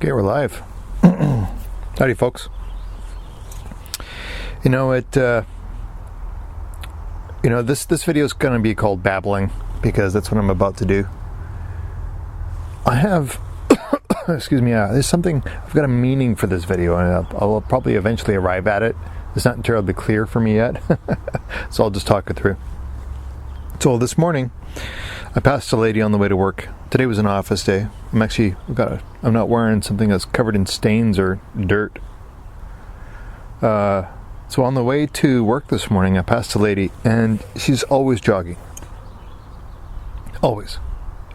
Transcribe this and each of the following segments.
Okay, we're live. Howdy, folks. This video is going to be called babbling because that's what I'm about to do. I have, excuse me, there's something, I've got a meaning for this video, and I'll probably eventually arrive at it. It's not entirely clear for me yet, so I'll just talk it through. So this morning, I passed a lady on the way to work. Today was an office day. I'm not wearing something that's covered in stains or dirt. So on the way to work this morning, I passed a lady, and she's always jogging. Always.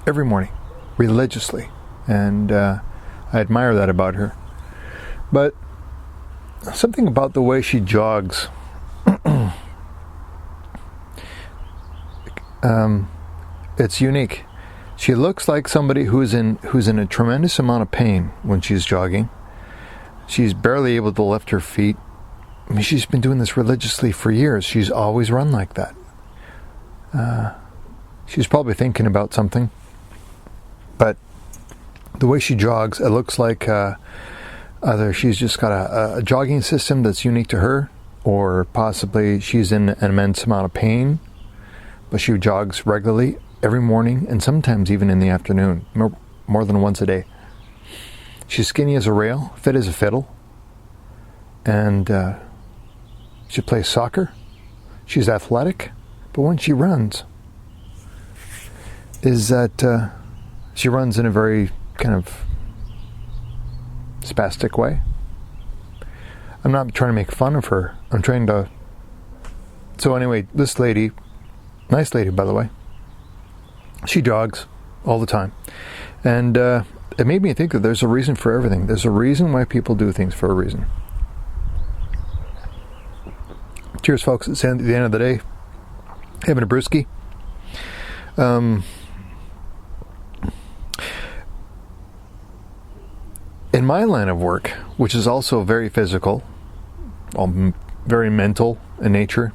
Every morning. Religiously. And I admire that about her. But something about the way she jogs it's unique. She looks like somebody who's in a tremendous amount of pain when she's jogging. She's barely able to lift her feet. I mean, she's been doing this religiously for years. She's always run like that. She's probably thinking about something. But the way she jogs, it looks like either she's just got a jogging system that's unique to her, or possibly she's in an immense amount of pain, but she jogs regularly every morning and sometimes even in the afternoon, more than once a day. She's skinny as a rail, fit as a fiddle, and she plays soccer. She's athletic, but when she runs, she runs in a very kind of spastic way. I'm not trying to make fun of her. I'm trying to... So anyway, this lady, nice lady by the way, she jogs all the time. And it made me think that there's a reason for everything. There's a reason why people do things for a reason. Cheers, folks. It's the end of the day. Having a brewski. In my line of work, which is also very physical, very mental in nature,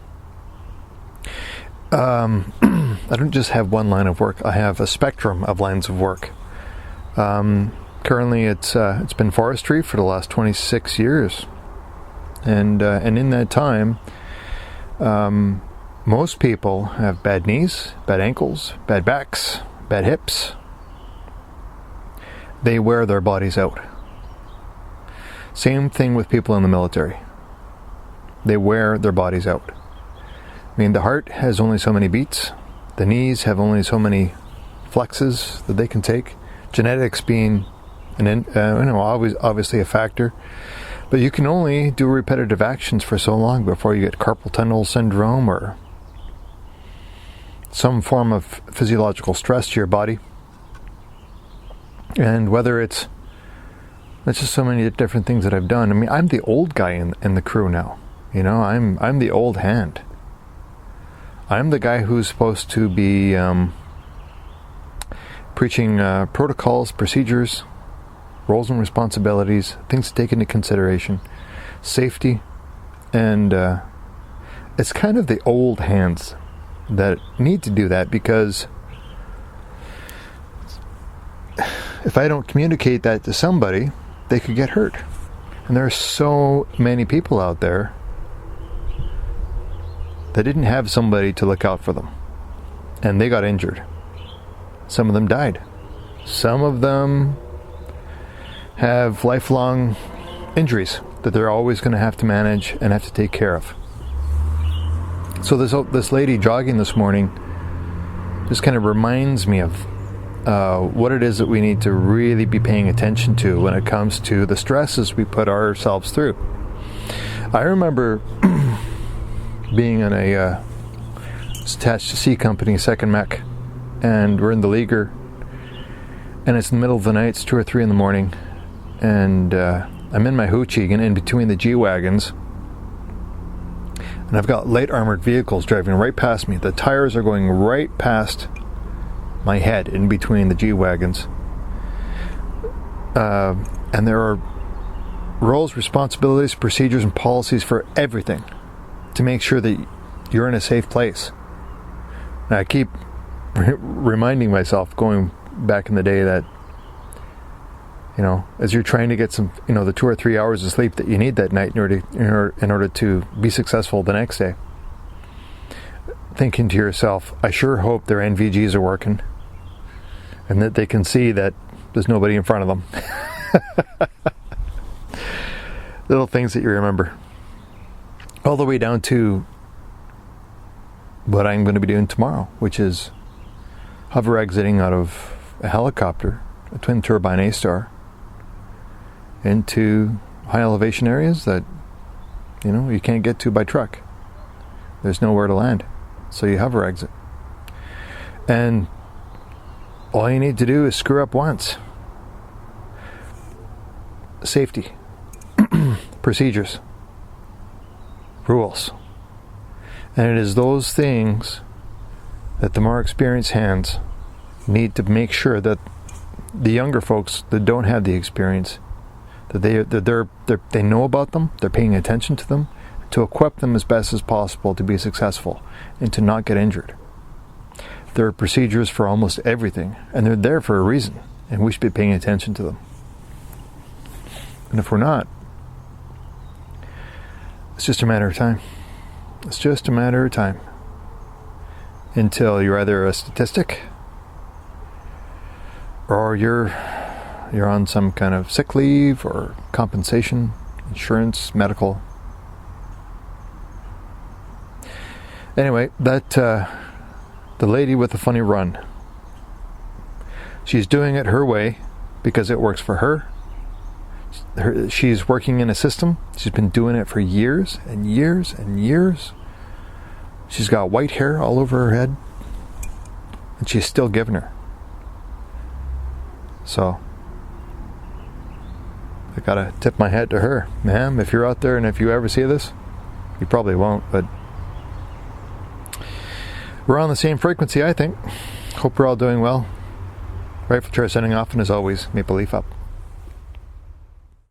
I don't just have one line of work. I have a spectrum of lines of work. Currently, it's been forestry for the last 26 years, and in that time, most people have bad knees, bad ankles, bad backs, bad hips. They wear their bodies out. Same thing with people in the military. They wear their bodies out. I mean, the heart has only so many beats. The knees have only so many flexes that they can take. Genetics being obviously a factor. But you can only do repetitive actions for so long before you get carpal tunnel syndrome or some form of physiological stress to your body. And whether it's just so many different things that I've done. I mean, I'm the old guy in the crew now. You know, I'm the old hand. I'm the guy who's supposed to be preaching protocols, procedures, roles and responsibilities, things to take into consideration, safety, and it's kind of the old hands that need to do that, because if I don't communicate that to somebody, they could get hurt. And there are so many people out there that didn't have somebody to look out for them, and they got injured. Some of them died. Some of them have lifelong injuries that they're always going to have to manage and have to take care of. So this lady jogging this morning just kind of reminds me of what it is that we need to really be paying attention to when it comes to the stresses we put ourselves through. I remember being in a attached to C company, second mech, and we're in the Leaguer, and it's in the middle of the night, it's 2 or 3 in the morning, and I'm in my hoochie and in between the G-Wagons, and I've got light armored vehicles driving right past me. The tires are going right past my head in between the G-Wagons, and there are roles, responsibilities, procedures, and policies for everything to make sure that you're in a safe place. And I keep reminding myself, going back in the day, that as you're trying to get some, the 2 or 3 hours of sleep that you need that night in order to be successful the next day, thinking to yourself, I sure hope their NVGs are working and that they can see that there's nobody in front of them. Little things that you remember. All the way down to what I'm going to be doing tomorrow, which is hover exiting out of a helicopter, a twin turbine A-Star, into high elevation areas that you can't get to by truck. There's nowhere to land, so you hover exit, and all you need to do is screw up once. Safety, procedures, rules, and it is those things that the more experienced hands need to make sure that the younger folks that don't have the experience, that they know about them, they're paying attention to them, to equip them as best as possible to be successful and to not get injured. There are procedures for almost everything, and they're there for a reason, and we should be paying attention to them. And if we're not, it's just a matter of time. It's just a matter of time until you're either a statistic or you're on some kind of sick leave or compensation, insurance, medical. Anyway, the lady with the funny run, she's doing it her way because it works for her. She's working in a system. She's been doing it for years and years and years. She's got white hair all over her head, and she's still giving her. So I gotta tip my hat to her. Ma'am, if you're out there and if you ever see this, you probably won't, but we're on the same frequency, I think. Hope we're all doing well. Riflechair signing off, and as always, Maple Leaf up.